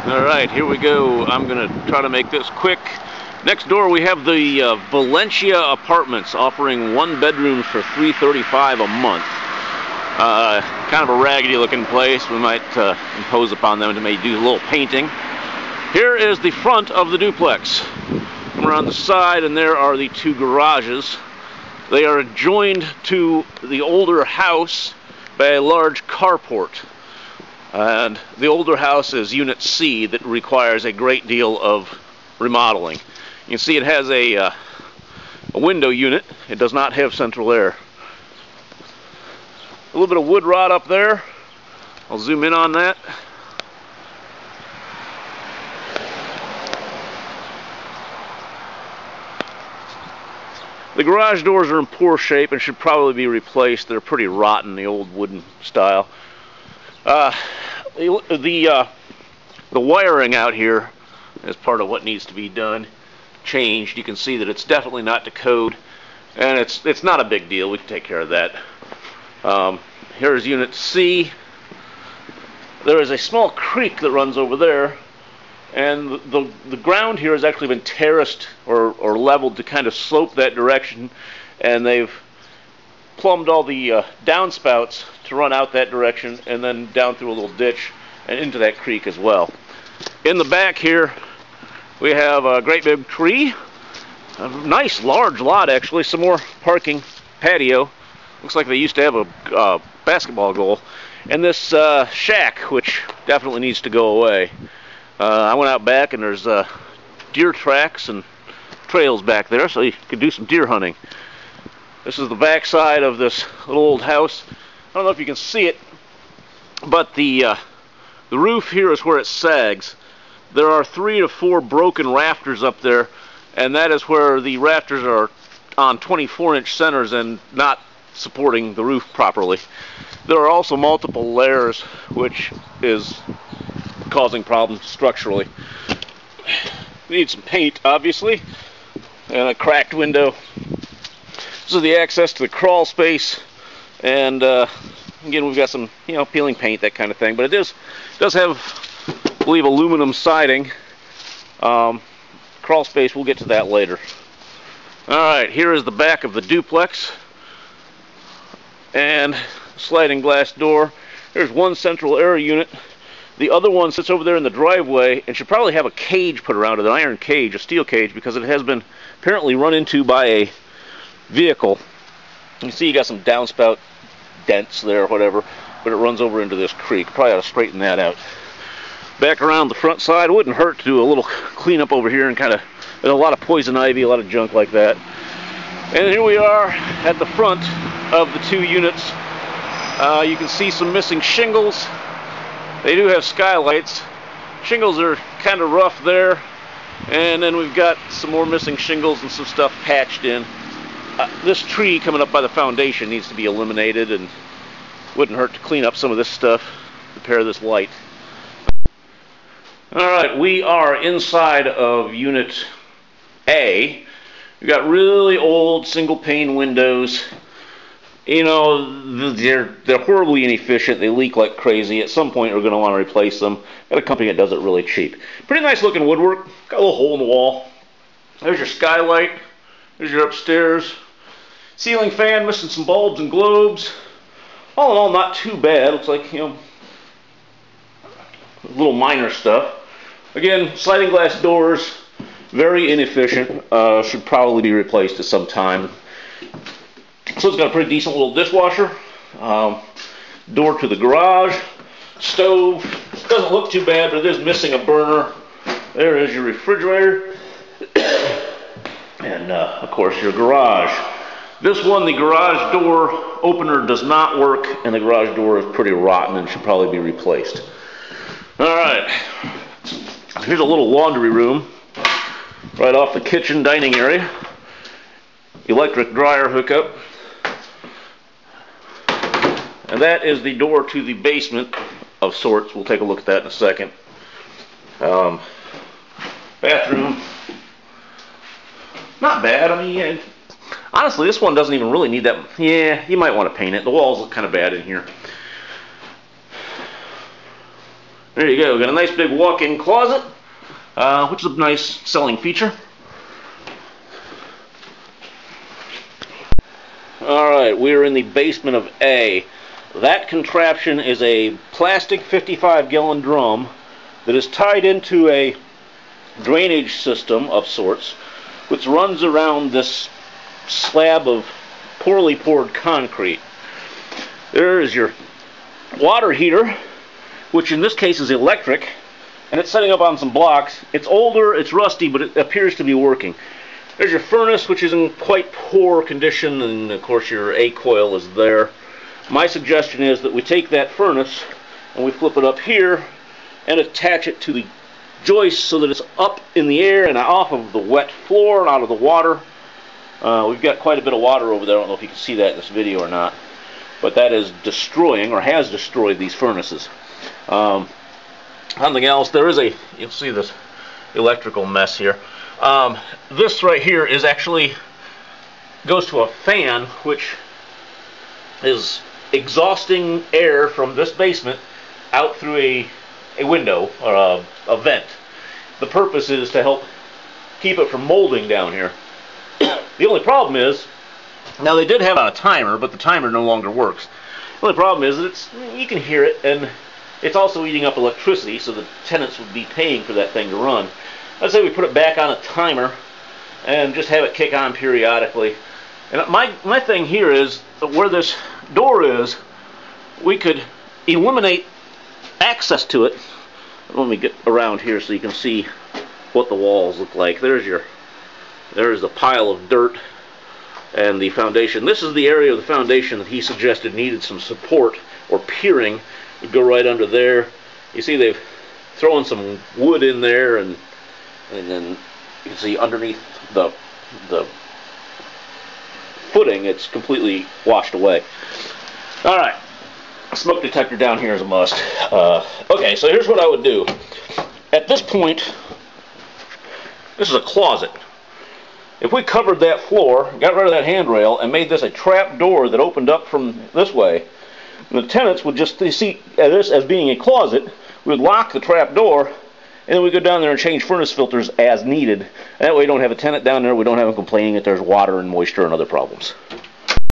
Alright, here we go. I'm going to try to make this quick. Next door we have the Valencia Apartments offering 1 bedroom for $335 a month. Kind of a raggedy looking place. We might impose upon them to maybe do a little painting. Here is the front of the duplex. Come around the side and there are the 2 garages. They are adjoined to the older house by a large carport. And the older house is Unit C that requires a great deal of remodeling. You can see it has a window unit. It does not have central air. A little bit of wood rot up there. I'll zoom in on that. The garage doors are in poor shape and should probably be replaced. They're pretty rotten, the old wooden style. The wiring out here is part of what needs to be done, changed. You can see that it's definitely not to code, and it's not a big deal. We can take care of that. Here's Unit C. There is a small creek that runs over there, and the ground here has actually been terraced or leveled to kind of slope that direction, and they've plumbed all the downspouts to run out that direction and then down through a little ditch and into that creek as well. In the back here we have a great big tree, a nice large lot actually, some more parking, patio. Looks like they used to have a basketball goal. And this shack, which definitely needs to go away. I went out back and there's deer tracks and trails back there, so you could do some deer hunting. This is the back side of this little old house. I don't know if you can see it, but the roof here is where it sags. There are 3 to 4 broken rafters up there, and that is where the rafters are on 24-inch centers and not supporting the roof properly. There are also multiple layers, which is causing problems structurally. We need some paint, obviously, and a cracked window. This is the access to the crawl space, and again we've got some peeling paint, that kind of thing, but it does have, I believe, aluminum siding. Crawl space, we'll get to that later. Alright, here is the back of the duplex, and sliding glass door. There's one central air unit. The other one sits over there in the driveway and should probably have a cage put around it, an iron cage, a steel cage, because it has been apparently run into by a vehicle. You see you got some downspout dents there or whatever, but it runs over into this creek. Probably ought to straighten that out. Back around the front side, it wouldn't hurt to do a little cleanup over here, and kind of, there's a lot of poison ivy, a lot of junk like that. And here we are at the front of the 2 units. You can see some missing shingles. They do have skylights. Shingles are kind of rough there, and then we've got some more missing shingles and some stuff patched in. This tree coming up by the foundation needs to be eliminated, and wouldn't hurt to clean up some of this stuff, repair this light. Alright, we are inside of Unit A. We've got really old single pane windows. They're horribly inefficient. They leak like crazy. At some point we're going to want to replace them. Got a company that does it really cheap. Pretty nice looking woodwork. Got a little hole in the wall. There's your skylight. There's your upstairs. Ceiling fan, missing some bulbs and globes. All in all, not too bad. Looks like, little minor stuff. Again, sliding glass doors, very inefficient. Should probably be replaced at some time. So it's got a pretty decent little dishwasher. Door to the garage. Stove. Doesn't look too bad, but it is missing a burner. There is your refrigerator. And, of course, your garage. This one, the garage door opener does not work, and the garage door is pretty rotten and should probably be replaced. Alright. Here's a little laundry room right off the kitchen dining area. Electric dryer hookup. And that is the door to the basement of sorts. We'll take a look at that in a second. Bathroom. Not bad. I mean, honestly, this one doesn't even really need that. Yeah, you might want to paint it. The walls look kind of bad in here. There you go. Got a nice big walk-in closet, which is a nice selling feature. Alright, we are in the basement of A. That contraption is a plastic 55-gallon drum that is tied into a drainage system of sorts, which runs around this slab of poorly poured concrete. There is your water heater, which in this case is electric, and it's setting up on some blocks. It's older, it's rusty, but it appears to be working. There's your furnace, which is in quite poor condition, and of course your A coil is there. My suggestion is that we take that furnace and we flip it up here and attach it to the joist so that it's up in the air and off of the wet floor and out of the water. We've got quite a bit of water over there. I don't know if you can see that in this video or not, but that is destroying, or has destroyed, these furnaces. Something else, there is a, you'll see this electrical mess here. This right here is actually goes to a fan which is exhausting air from this basement out through a window or a vent. The purpose is to help keep it from molding down here. The only problem is, now they did have a timer, but the timer no longer works. The only problem is that you can hear it, and it's also eating up electricity, so the tenants would be paying for that thing to run. Let's say we put it back on a timer and just have it kick on periodically. And my thing here is, where this door is, we could eliminate access to it. Let me get around here so you can see what the walls look like. There's the pile of dirt and the foundation. This is the area of the foundation that he suggested needed some support or piering. We'd go right under there. You see they've thrown some wood in there, and then you can see underneath the footing it's completely washed away. Alright, smoke detector down here is a must. Okay, so here's what I would do. At this point, this is a closet. If we covered that floor, got rid of that handrail, and made this a trap door that opened up from this way, the tenants would just see this as being a closet. We would lock the trap door, and then we go down there and change furnace filters as needed. And that way we don't have a tenant down there, we don't have them complaining that there's water and moisture and other problems.